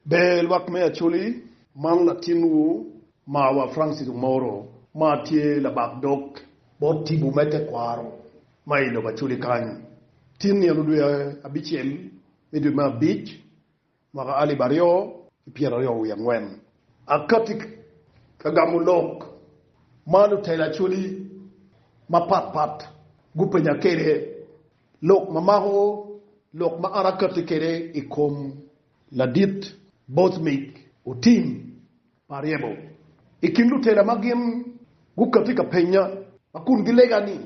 Bel wak me actually man latinu mawa Francis Moro ma tie la bagdok bot tibu mete kwaro mai do actually kan tin ya ludu abichel medu ma beach ma ali bario piero yo yang wen akatik kagamulok malu tela actually ma pat gupenya kere lok mamaho lok ma arakati kere ikom la dit both make o team pariebo ikindu tela magim gukatika penya akun gilegani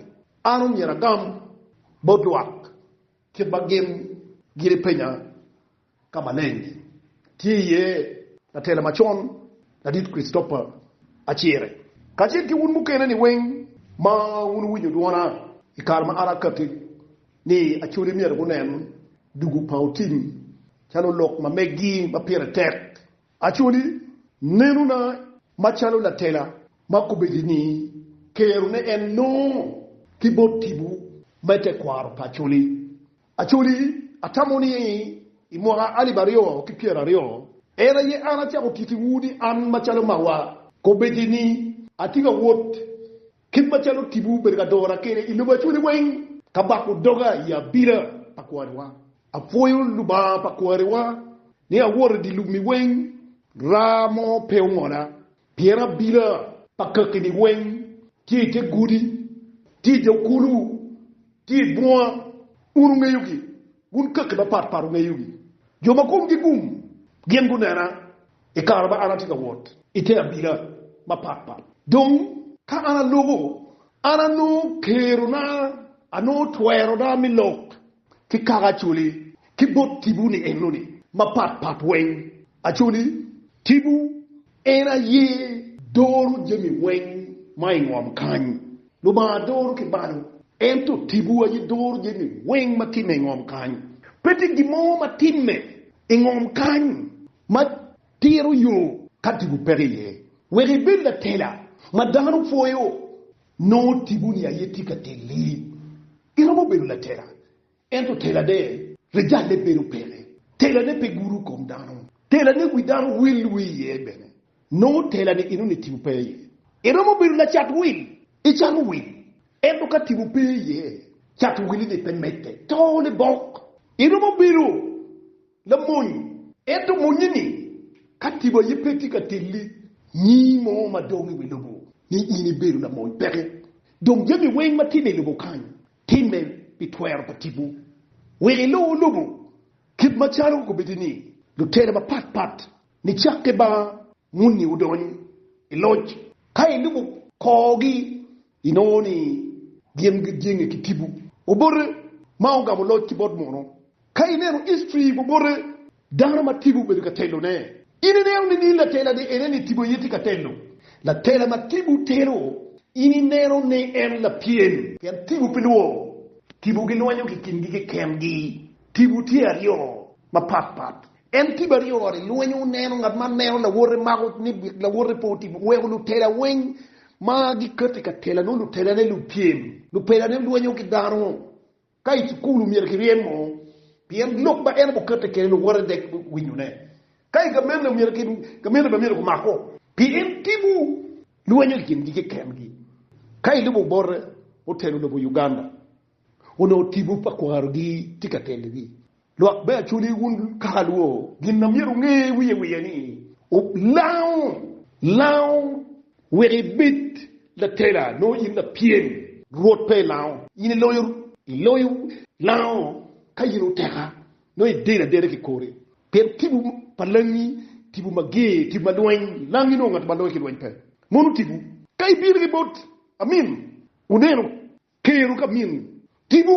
anum yaragam bodwak ke bagim gire penya kama lengi tiye na tela machon la dit Christopher achiere kaje ki wun mukene ni wen ma wun winyu duwana ikarma arakati ni achuri mier gunen dugu pautin chalo lok ma megi ma pire tek achuri nenu na machalo la tela makubedini keru ne enno kibotibu mete kwaro pachuli achuri atamoni imora ali bario kipiera rio era ye ana cha otiti wudi an machalo mawa kobedini atiga wot kimachalo tibu bergadora kene iluba chuli wen kabaku doga ya bira pakwariwa afoyo luba pakwariwa ni awore di lumi wen ramo peumona piera bira pakakini wen ti te gudi ti de kulu ti bwa urunga yugi gun kakba parunga yugi joma kum gum gengu nera e karba anatika wot ite abira ma donc ka ana logo ana no keruna ano twero da milok ki kaga chuli ki bot tibu ni enoni ma pat wen achuli tibu era ye doru jemi wen mai ngom kan lo ba doru ki banu ento tibu ye doru jemi wen matime ngom kan peti gimo matime ngom kan ma tiru yo katibu periye weri billa tela madanu foyo no tibu ni ayetika teli iramo belu la tela ento tela de rejale belu pere tela ne peguru komdano tela ne guidano wilwi yebene no tela ne inu ne tibu peye iramo belu la chat will ichanu will ento ka tibu peye chat will ne permette tole bok iramo belu la mon ento monyini katibo yepeti ka teli ni mo madomi wilobo ni ini belu la mon pere donc jemi wen matine lobo kan timbe pitwer patibu wele lo lobo kip machalo ko bedini do tere ba pat ni chakke ba munni udoni iloj kay lugo kogi inoni gem kitibu obore maunga mo loj kibod mono kay nero history obore dara matibu be ka telo ne ini nero ni la tela de eneni tibo yeti ka telo la tela matibu telo ini nero ne en la pien ken tibu piluo tibu gilwanyo kikingi ke kemgi tibu tiario ma pat en tibario ore lwanyo neno ngat man neno la wore mago ni la wore poti we lu tela wen ma gi ka tela no lu tela ne lu pien lu pela ne lwanyo ki daro kai skulu mier ki riemo pien lok ba en bo ke lu wore de winyu ne kai ga men mier ki ga men ba mier ko mako pien tibu lwanyo kikingi ke kemgi kai lubo borre hotelu lubo Uganda ono tibu pa kwargi tikatelgi lo ba chuli wun kaluo ginna miru nge wiye ni o law weri bit la tela no in la pien road pe law in loyo law kayiro teka no idela dere ki kore per tibu palangi tibu mage tibu malwen langi no ngat baloy ki lwen pe monu tibu kay birgi bot amin uneno keru kamin tibu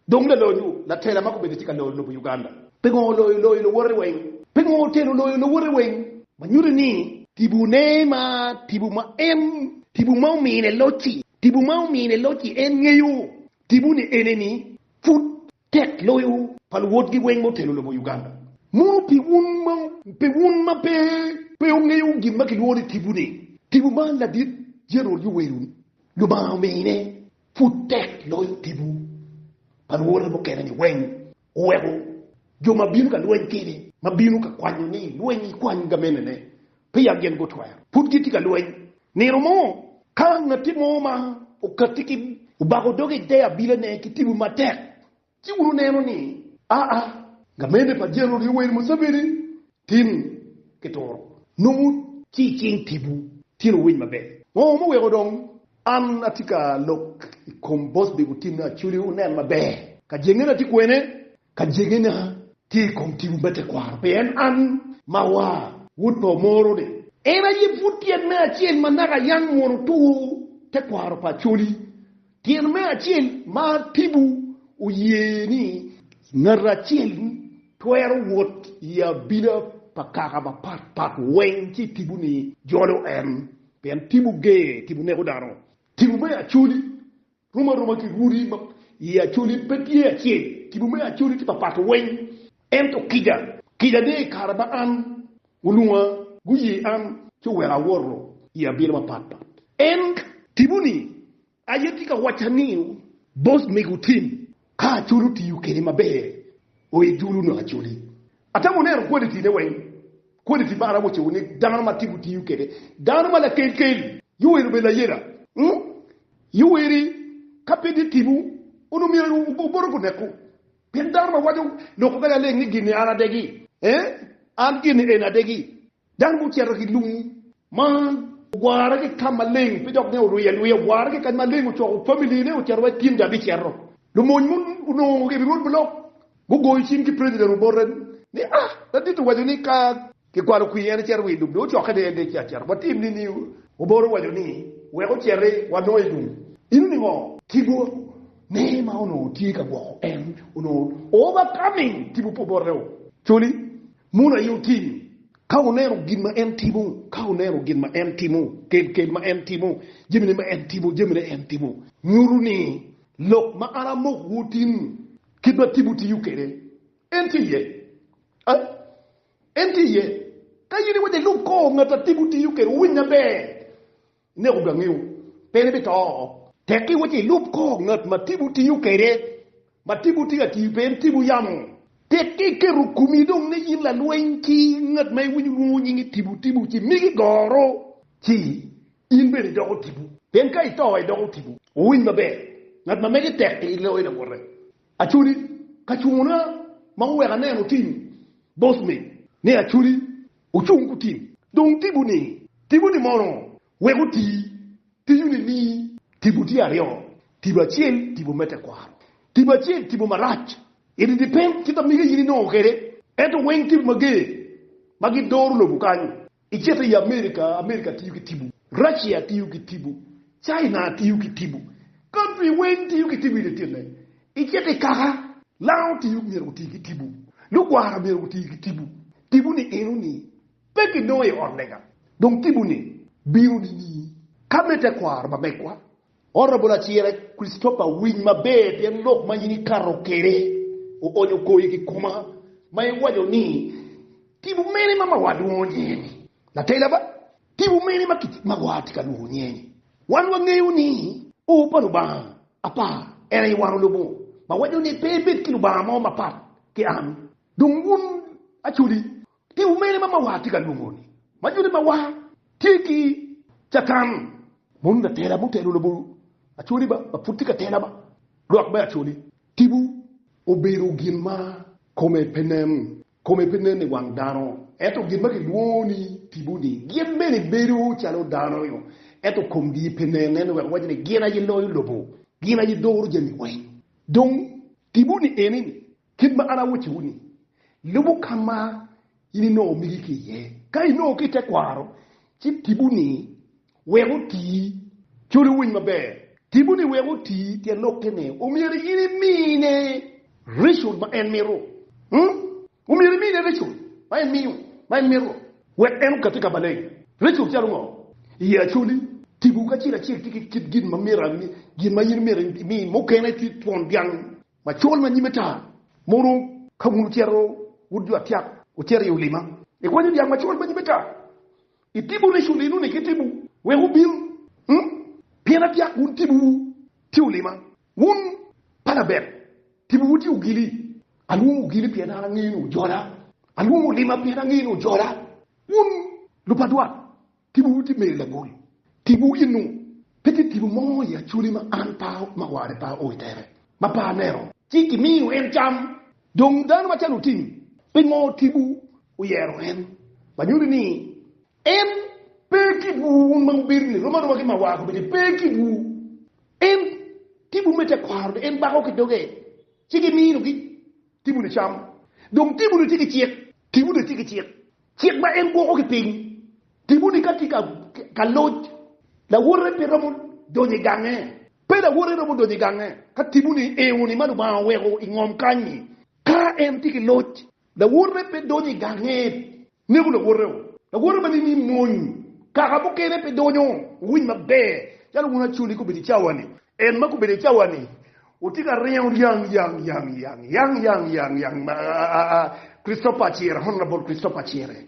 dong la loyu la tela mako be tika loyu no Uganda pego loyu lo wore wen pego telo loyu lo wore wen manyure ni tibu nema tibu ma tibu ma mine lochi en ngeyu tibu ni eneni foot tek loyu pal wodgi wen mo telo lo Uganda mu pi wun ma pe ngeyu gimma ki wori tibu ni tibu ma la dit jero yu weru lu ma mine foot tek loyu tibu pan wora bo kenani wen wego joma biru kan wen kini mabinu ka kwanyo ni luenyi kwanyo gamene ne pia gen go twaya put giti ka luenyi ni romo kan na timo ma ukatiki ubago doge de abile ne kitibu matek ti uru neno ni gamene pa jero riwe musabiri tin ketoro numu chi chin tibu tiro win mabe mo we godong an atika lok kombos be gutina churi unen mabe ka jengena ti kwene ka jengena ti kom tibu bete kwar pen an mawa wuto moro de era ye futien me achien manaka yang moro tu te kwar pa chuli tien me achien ma tibu uyeni narachien twero wot ya bila pakaka ba pat wen ti tibu ni jolo pen tibu ge tibu ne godaro tibu me achuli ruma ki guri ya chuli petie achien tibu me achuli ti pat wen to kija de karaba an ulunga guyi an to wera worro ya bila pat tibuni ayetika wachaniu boss megutin ka chulu ti yukeni mabe o ejulu no achuli atamu nero quality ne wen quality bara mo chewuni dana ma tibu ti yukede dana ma la kelkel yuweru be la yera yuweri kapedi tibu unu mi borogo neko pen dana ma wadu no ko gala le ni gini ana degi an gini ena degi dan mu chero ki lum man gwara ke kamaleng pe dok ne ruya gwara ke kamaleng cho family ne o chero tim da bi chero lu mon mun no ke bi mon blok go go sim ki president boren ni da ditu waju ni ka ke gwara ku yene chero wi dum do cho ka de chero ba tim ni o boro waju ni we ko chere wa no idum inu ni go tibu ne ma ono ti ka go ono overcoming tibu po borreo chuli muna yu tim kaunero ginma entimu kelma entimu jemine entimu nyuruni lok ma aramo wutin kidma tibuti yukere entiye kayini wade luko ngata tibuti yukere winya be ne ko gangiu pene beto teki wade luko ngat matibuti yukere matibuti ati tibu yamu teki ke rukumi dong ne yin la luenki ngat mai wunyu nyingi tibu chi migi goro chi in be do tibu ben kai to ai do tibu win mabe ngat ma megi teki le ina borre achuri kachuna mawe ga ne no tin boss me ne achuri uchungu tin dong tibu ni mono we guti tiyuni ni tibu ti ario tibu chiel tibu mete kwaro tibu chiel tibu marach. It depends kita migi yini no kere eto wen tibu magi doru lo bukanyu icheta ya America tiyu kitibu Russia tiyu kitibu China tiyu kitibu country wen tiyu kitibu de tene icheta kaka lao tiyu miru kitibu lugwara miru kitibu tibu ni enu ni peki no e ornega donc tibu ni biru ni kamete kwar mabekwa orabula chiere Christopher win mabe bien lok manyini karo kere o onyo koyi ki kuma mai wajo ni tibu mene mama wadu nyeni na tela ba tibu mene makiti magwati ka lu nyeni wan wa ngeyu ni o panu ba apa ere waru lubu ma wajo ni pebet ki lu ba ma ma pa ki am dungun achudi tibu mene mama wati ka lu ngoni majudi ma wa tiki chakam mun na tela mu telu lubu achudi ba putika tela ba lok ba achudi tibu oberu ginma come penem ni wangdano eto ginma ki duoni tibuni gimbe ni beru chalo dano yo eto kombi penene no wajine gina yilo lobo gina yidoru jemi way donc tibuni enini kidma ana wuci wuni lubu kama yini no migi ki ye kai no ki te kwaro ci tibuni weruti churi wuni mabe tibuni weruti te lokene o miri yini mine Rishul ma enmiro. Umirimine Rishul. Ma enmiro. We enu katika balei. Rishul chalungo. Iya chuli. Tibuka chila kit gin ma mira gin ma yin mira mi mo kene ti ton biang. Ma chol ma nyimeta. Moro kamunu tiaro wudu atiak. Utiari ulima. E kwani biang ma chol ma nyimeta. Itibu Rishul inu ne kitibu. We ubil. Piena tiak un tibu. Ti ulima. Un panaber. Tibu wuti ugili anu ugili pia na nginu jola Alumu lima pirangino jora. Lupa dua. Tibu ti me la gol. Tibu inu. Peti tibu mo ya chuli ma anta ma ware pa oitere. Ma pa nero. Chiki miu en cham. Dong dan ma chalu tim. Pengo tibu uyero en. Banyuri ni en peki bu mang birni. Roma roma ki ma wako beti peki bu. En tibu mete kwarde en bako ki doge. Chiki miu ki tibu ni cham. Dong tibu ni tiki chiek. Tibu ni tiki chiek. Chiek ba en go ki ping. Tibu ni katika kaloj. La wurre pe ramu doni gange. Pe la wurre ramu doni gange. Ka tibu ni ewu ni manu ba wego ingom kanyi. Ka en tiki loj. La wurre pe doni gange. Nebu la wurre o. La wurre ba ni mon. Ka kabu kene pe donyo. Win mabbe. Yalo wuna chuli ko bidi chawani. En mako bidi chawani. Utika reyon yang. Christopher Chiere, Honorable Christopher Chiere.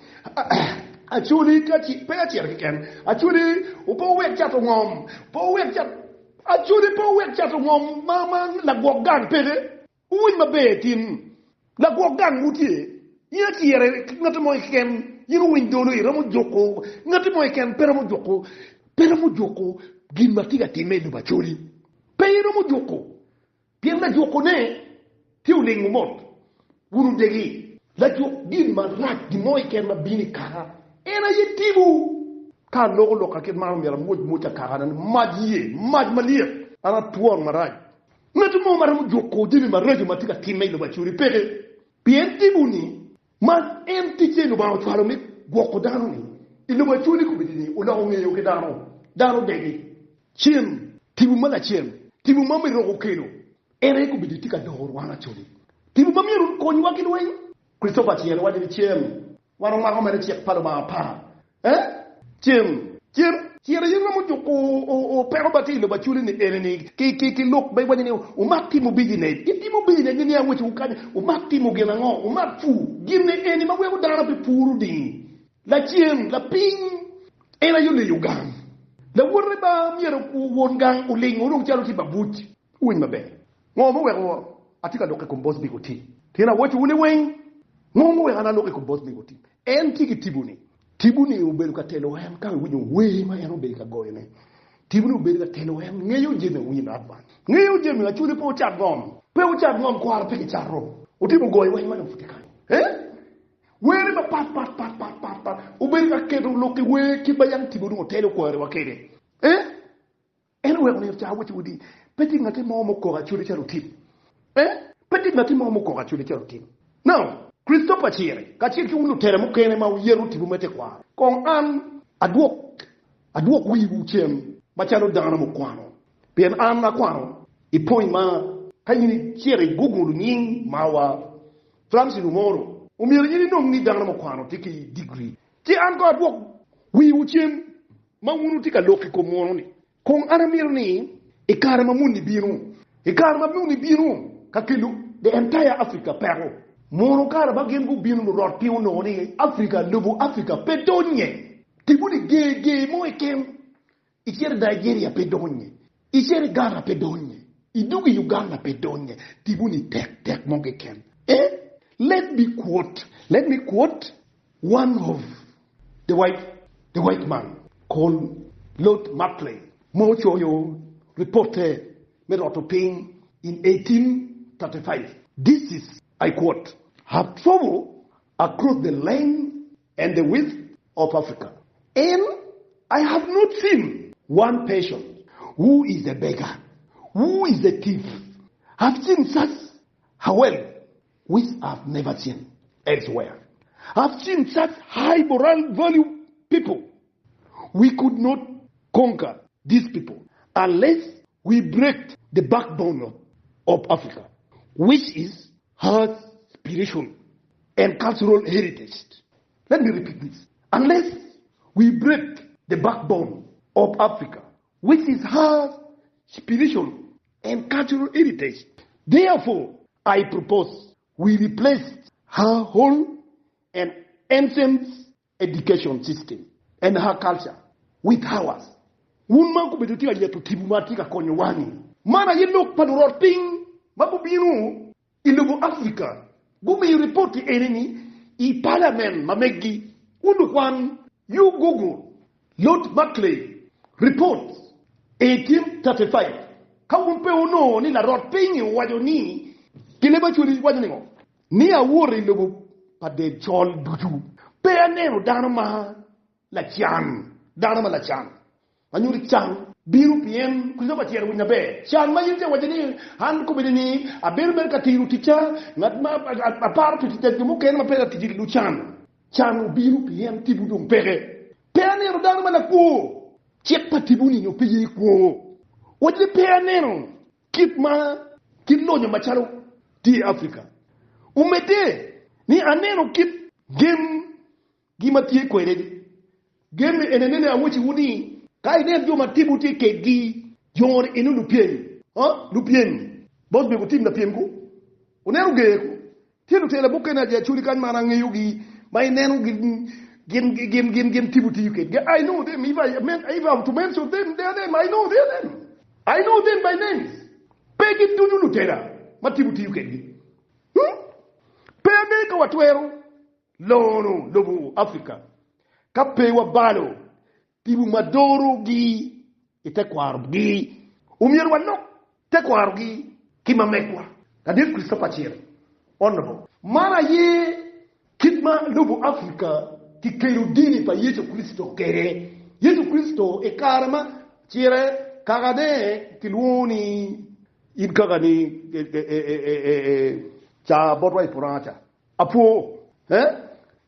Achuli kachi pe Chiere ken. Achuli upo wek chato ngom. Po wek chat. Achuli po wek chato ngom mama la gogang pede. Uin mabe tin. La gogang mutie. Ina Chiere ngata moy ken. Yino windolo iramu joko. Ngata moy ken peramu joko. Peramu joko gimatiga timelu bachuli. Peramu joko. Pierre la joko ne. Tiu lingu mot. Wuru degi. La jok din ma rak di moy ken ma bini kara. Ena yetibu. Ka logo loka ket marum yara moj kara nan maj maliye. Ana tuon maraj. Natu mo maram joko dibi marajo matika timelo bachuri pere. Pierre tibu ni ma entiche no ba twalo mi goko dano ni. Ilo bachuri ko bidini ula onge yo ke dano degi. Chien tibu mala chien. Tibu mami rogo kelo. Ere ko biditi ka doro wana chuli. Tibu mami ru ko nyi wakino wen. Christopher Chiere wadi chiem. Wano ma mere chiek palo ma pa. Chiem Chiere yinga mo joko o pero bati lo bachuli ni ere ni ki lok bay wadi ni o makti mo biji ne. Iti mo biji ne ni awo ukani o makti mo gena ngo o makfu. Gimne eni ma wewo dara pe puru di. La chiem la ping ena yule yugang. La wurre ba miero ku wongang o lingo no chalo ti babuti. Uin mabe. Ngo mo wewo atika loke ko boss bigoti. Tina wotu ule wen. Ngo we ana loke ko boss bigoti. En tiki tibuni ubelu ka telo hem ka winyo we ma eno be ka goyene. Tibuni ubelu ka telo hem ngeyo jeme winyo na ban. Ngeyo jeme la chuli po chat ngom. Pe o chat ngom ko ara pe chat ro. Utibu goy we ma no futika. Were ba pat. Ubelu ka kedo loke we ki bayang tibuni o telo ko ara wakede. Eno we on cha wuti wudi. Peti ngati mo ko ga chuli chalo tip. Peti ngati mo ko ga chuli chalo tip. Now Christopher Chiere, kachiri ki unu tere mukene ma uyeru tibu mete kwa. Kong an adwok wiwu chem machalo dana mukwano. Pien an na kwano, ipoi ma kanyini Chiere gugulu nying mawa Francis Umoro. Umiri nyini nong ni dana mukwano tiki degree. Chi an ko adwok wiwu chem ma unu tika loki komono ni. Kong anamir ni ikare mamuni binu. Ikare mamuni binu kakilu the entire Africa pero. Mono kara bagem gu binu rot piu no ni Africa lubu Africa pedonye. Tibuni ge mo ekem. Icheri Nigeria pedonye. Icheri Ghana pedonye. Idugi Uganda pedonye. Tibuni tek mo ekem. Let me quote one of the white man called Lord Macaulay. Mocho yo reported Merotoping in 1835. This is, I quote, have trouble across the length and the width of Africa. And I have not seen one person who is a beggar, who is a thief. I've seen such wealth which I've never seen elsewhere. I've seen such high moral value people. We could not conquer these people unless we break the backbone of Africa, which is her spiritual and cultural heritage. Let me repeat this. Unless we break the backbone of Africa, which is her spiritual and cultural heritage, therefore, I propose we replace her whole and ancient education system and her culture with ours. Woman could be to tell you to Tibumatika Konyowani. Mana you look panorting, Mabubinu. Ilubu Africa, Gumi report the enemy, i parliament mamegi unu kwan you google Lord Buckley report 1835 kawun pe uno ni la rot pingi wajo ni kileba churi wajo ni awori lobo pade chol dudu pe anero danama la chan anyuri chan biru pien kuzo batier winya be chan ma yinte wajani han ko bedini a berber ka tiru ticha ngat ma a par tu ticha mu ken ma pera tiji lu chan biru pien tibu dum pere anero danama la ko chek patibuni no peyi ko wajani pe anero kit lo nyama chalo ti Africa umete ni anero kit gem gimatie kwere gem enene amuchi wuni kai ne jo matibu ti ke gi yor inu lupien bos be ko tim na piem ko uneru ge ko tiru tele bukena je chuli kan mana ngeyugi mai nenu gem tibu ti ke I know them if I to mention them them I know them by names pegi tunu lutera matibu ti ke gi pege ko watwero lobu Africa kape wa balo tibu madoro gi ite kwaru gi umyer wano te kwaru gi kima mekwa kadir Christopher Chiere honorable mara ye kitma lobu Africa ki kero dini pa Yesu Kristo kere Yesu Kristo e karama Chiere kagade kiluni in kagani cha bodwai puracha apo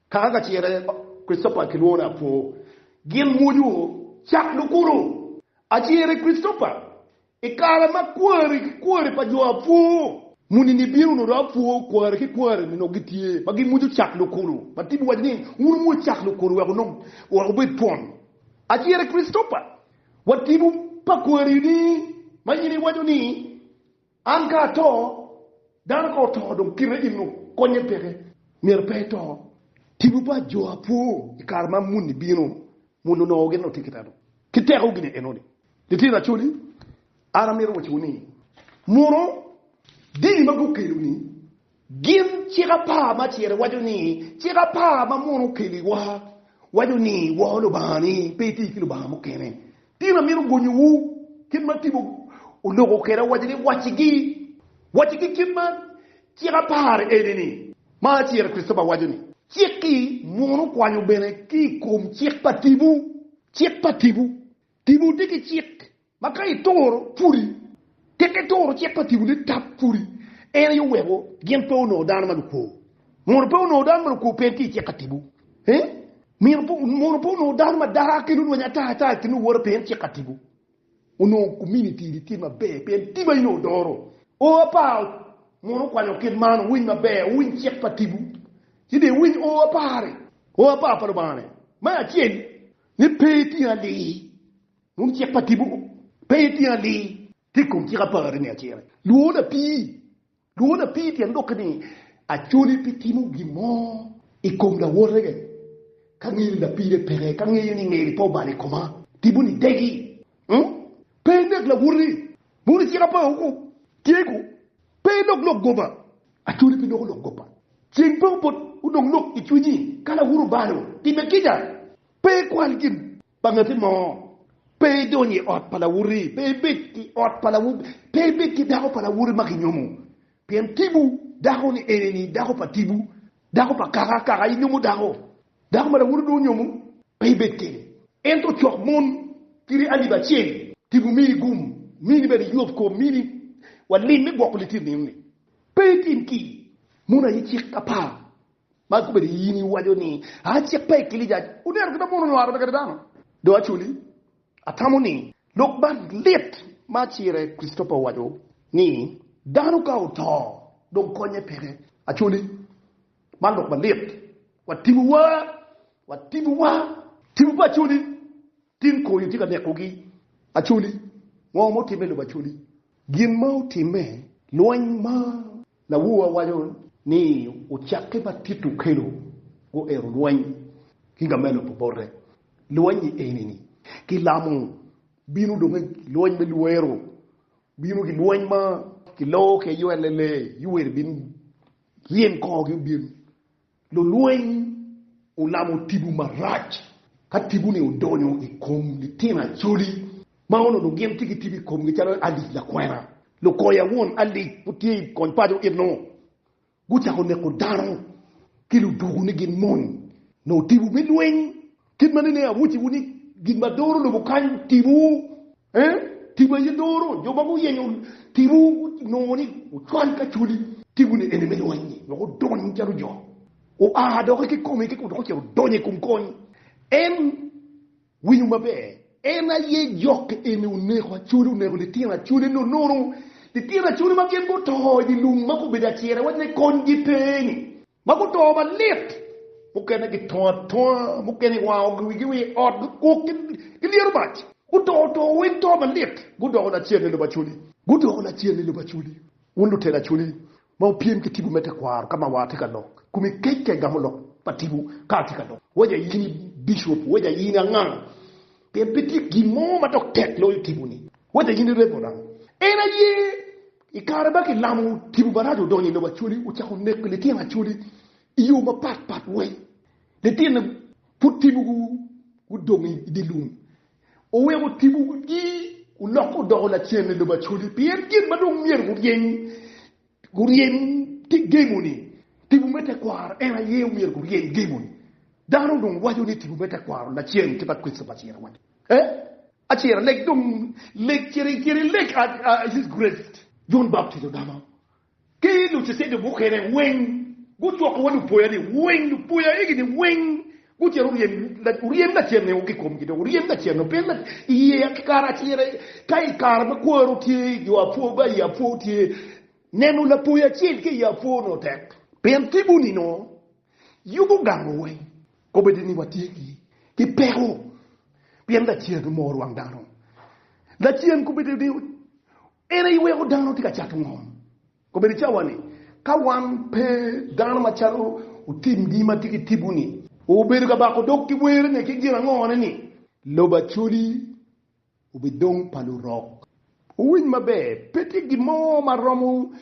kaga Chiere Christopher kilona apo gin muju chak lukuru Chiere Christopher e kala ma kuori pa jo afu muni ni biru no afu kuori ni no gitie ma gin muju chak lukuru matibu wajni mu chak lukuru wa no wa obet pon Chiere Christopher watibu pa kuori ni ma yini waju ni anka to dan ko to dum kire inu konye pere mer peto tibu pa jo afu e kala ma muni biru muno no geno tikitado kitero gine enoni ditira chuli aramiro wachuni muro dini magukelu ni gim chirapa ma chere wajuni chirapa ma muro keli wa wajuni wa lo bani peti kilo ba mo kene dina miro gonyu kimma tibu ulogo kera wajini wachigi kimma chirapa edeni ma chere Christopher wajuni chiki muro kwanyo bene ki kom tibu diki chik makai toro puri teke toro chik patibu ni tap puri ene yo webo gen po no dan man ko muro po no dan man ko penti chik tibu muro po no dan ma dara kinu wanya ta kinu wor pen chik tibu uno community di tima be pen tiba no doro o pa muro kwanyo kid man win ma be win chik patibu Sidi win o pare. O pa pa bane. Ma tien ni peti ali. Nun ti patibu. Peti ali. Ti kum ti rapare ni atire. Luo da pi ti andokni. A chuli pitimu gimo. I kum la worege. Kangi la pi de pere, kangi ni ngeli po bale koma. Tibu ni degi. Pe la wuri. Muri ti rapare ko. Tiego. Pe lok goba. A chuli pi lok goba. Jingpo pot udong lok ichuji kala huru balo timekija pe kwalkin bangati mo pe doni ot pala wuri pe beki ot pala wuri pe beki daho pala wuri makinyomu pe tibu daho ni eneni daho pa tibu daho pa kaka inyomu daho mala wuri do nyomu pe beki ento chok mon tiri aliba chen tibu mini gum mini beri yob ko mini walin me bokuli tirni pe tinki muna yichi kapa ma ko be yini wajo ni a chek pay kilija uner ko mo no arba gadano do achuli atamuni lokban let ma chire Christopher wajo ni danu ka to don konye pere achuli man lokban let watibu ba chuli tin ko yuti ka ne ko gi achuli mo mo time lo ba chuli gin mo time loin ma na wuwa wajo ni uchake batitu kelo go ero luanyi kinga melo pobore luanyi enini kilamu binu do luanyi me luero binu ki luanyi ma ki lo ke yuelele yuer bin rien ko ge bin lo luen ulamo tibu marach ka tibu ne udonyo ikom litina chuli maono no gem tiki tibi kom gitaro ali la kwera lo koya won ali puti kon pado irno gucha ko ne ko daro kilu dugu ni gin mon no tibu mi luen kid manene abuti wuni gin madoro lo bukan tibu tibu yedoro yo babu yenyo tibu no ni kan ka chuli tibu ni ene melo wani no don jaru jo o a do ke komi ke ko do donye kum kon en wiyu mabe ena ye yok ene une ko chuli ne ko tina chuli no noro di tina chuli ma ken go to di lum ma ko be da tiere wani kon gi peni ma ko to ba let mukene ki to mukene wa gi od ko ki lier bat ku to wen to ba let ku do na tiene le bachuli ku do na tiene le bachuli wundu tela chuli ma piem ki tibu meta kwar kama wate ka nok kumi keke gamulo patibu ka tika nok waja yini bishop waja yini ngang pe petit gimo ma tok tek lo tibu ni waja yini reverend ena ye ikara ba ki lamu tibu barado doni le bachuli ucha ko nek le tiena chuli iyo ma pat we le tiena putibu ku domi di lum o we ko tibu gi u lokko do la tiene le bachuli piem ki ma do mier gurien ti gemuni tibu meta kwar ena ye mier gurien gemuni dano dum waju ni tibu meta kwar la chien ti pat kwitsa patiera wat a chiera lek dum lek kiri lek a his grace John Baptist dama ke lu ti se de bukere wen gutu ko wonu poya ni wen du poya igi ni wen gutu urien na chien ne uki kom gido urien na chien no pela iye akara chiera kai kar ba ko ru ti yo apo ba ya po ti nenu la poya chien ke ya po no tek pen tibuni no yugo gango we ko be ni watiki ki pero pen da chien mo ruang dano la chien ko be ni era iwe ko dano tika chatu ngom ko be chawani ka wan pe dano macharo utim di matiki tibuni o be ga ba ko dok tibwere ne ki gira ngone ni lo ba chuli o be dong palu rock win mabe petit gimo maromu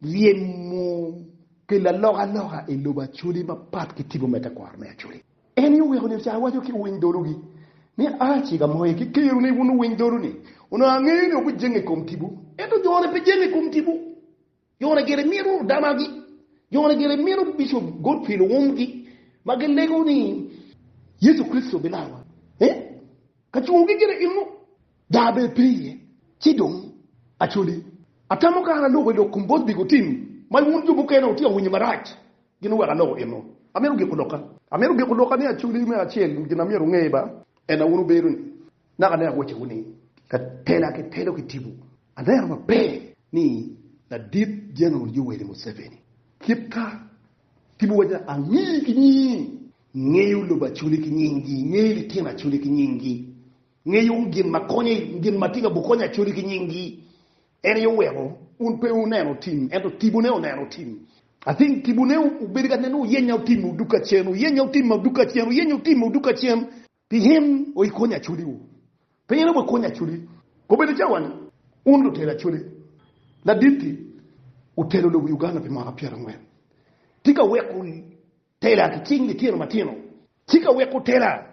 liemu ke la loga e lo ba chuli ma pat ki tibu meta kwar me chuli eni we ne cha wajo ki win dolugi ni achi ga moye ki kiru ni wunu win dolu ni una ngeni o bujenge kom tibu edo jone pe jenge kom tibu yona gere miru damagi yona gere miru bishop godfrey wongi magelego ni Yesu Kristo bilawa ka chungi gere ilmu dabe priye chidong achuli atamo kana logo do kumbot bigotim mai munju bukena utia winyi marach ginu wa logo eno ameru ge kuloka ni achuli me achel gina meru ngeba ena wunu berun na kana ko chuni ka tela ke telo kitibu adaya mabe ni na deep general Yoweri Museveni kipka tibu waja angi kinyi ngeyu lo bachuli kinyingi ngeli tina chuli kinyingi ngeyu ngin makonye ngin matinga bukonya chuli kinyingi ene yo webo un pe uneno tim ento tibu ne oneno tim I think tibu ne ubiriga nenu yenya timu duka chenu yenya timu duka chenu yenya timu duka chenu pihim oikonya chuli u pehina bokonya chuli ko be chawan undu tela chuli la diti utelo lo Uganda pe mara piera ngwe tika weku tela kitingi tiro matino tika weku tela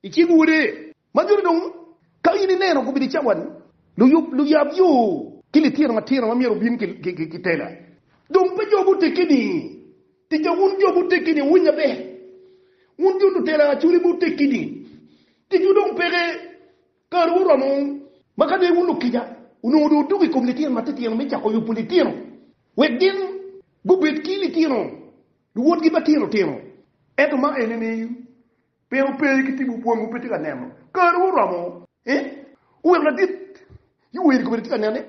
ichigure majuri dong kayini neno ko be chawan lu yabyo kili tiro matino mamiero bin ki tela dong pe jobu tekini ti jobu tekini wunya be undu tela chuli bu tekini ti judong pere karu ramon makade wulu kija uno do dugi komletier matati en mecha ko yupolitiro wedin gubet kili tiro du won gi batiro tiro eto ma eneni pero kitibu pongu petika nemo karu ramo uwe la dit yu wer ko petika nene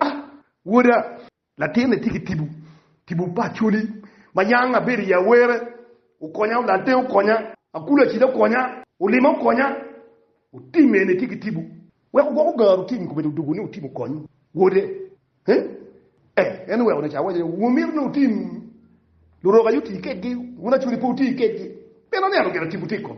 woda la tene tikitibu tibu pa chuli mayanga beri ya were ukonya la te ukonya akula chida konya ulima ukonya utime ne tikitibu we ko garu tim ko be dugu ni utimu konya wode anyway ona chawa wumir no tim luroga yuti kegi una chuli puti kegi pero ne alogera tibutiko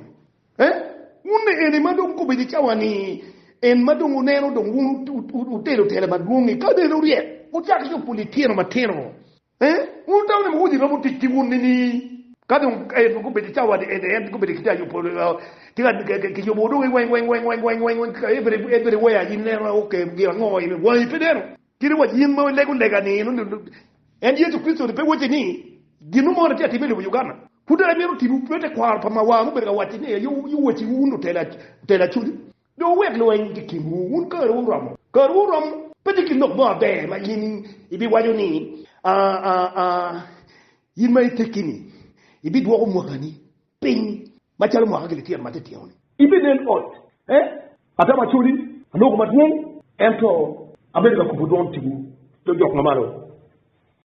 unne ene madong ko be chawa ni en madong unero dong utelo tele madungi ka de lurie utaki yo politiero matero unta ne mudi no mutiki wunni ni kadung ko be tawa de en ko be kita yo polo tiga ke yo bodo wen ka every way yin ne okay gira ngo yin wa pedero kiri wa yin mo lego lega ni no en Yesu Kristo de pe wote ni ginu mo na ti be lu Uganda kudara mero ti bu pete kwa pa ma wa mo be ga wati ne yo woti uno tela chuli do wek lo en ki mu un ka ro ram pete ki no ba be ma yin ibi wajo ni yin mai tekini ibi do mo gani ping ma chalo mo hakili tian ma te tione ibi den ot ata ma chuli no ko ma tun ento America ko budon tibu do jok ngamaro